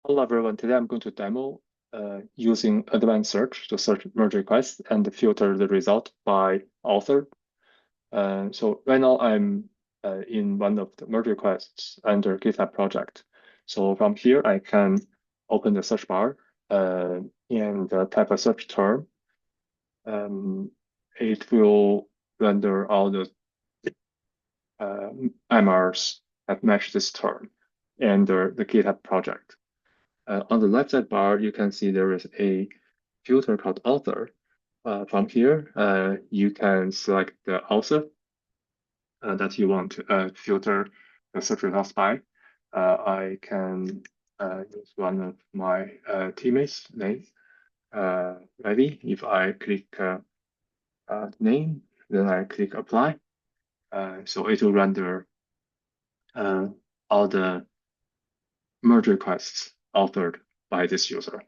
Hello everyone, today I'm going to demo using advanced search to search merge requests and filter the result by author. So right now I'm in one of the merge requests under GitLab project. So from here I can open the search bar and type a search term. It will render all the MRs that match this term and the GitHub project. On the left side bar, you can see there is a filter called author. From here, you can select the author that you want to filter the search results by. I can use one of my teammates' name. Maybe if I click name, then I click apply. So it will render all the merge requests authored by this user.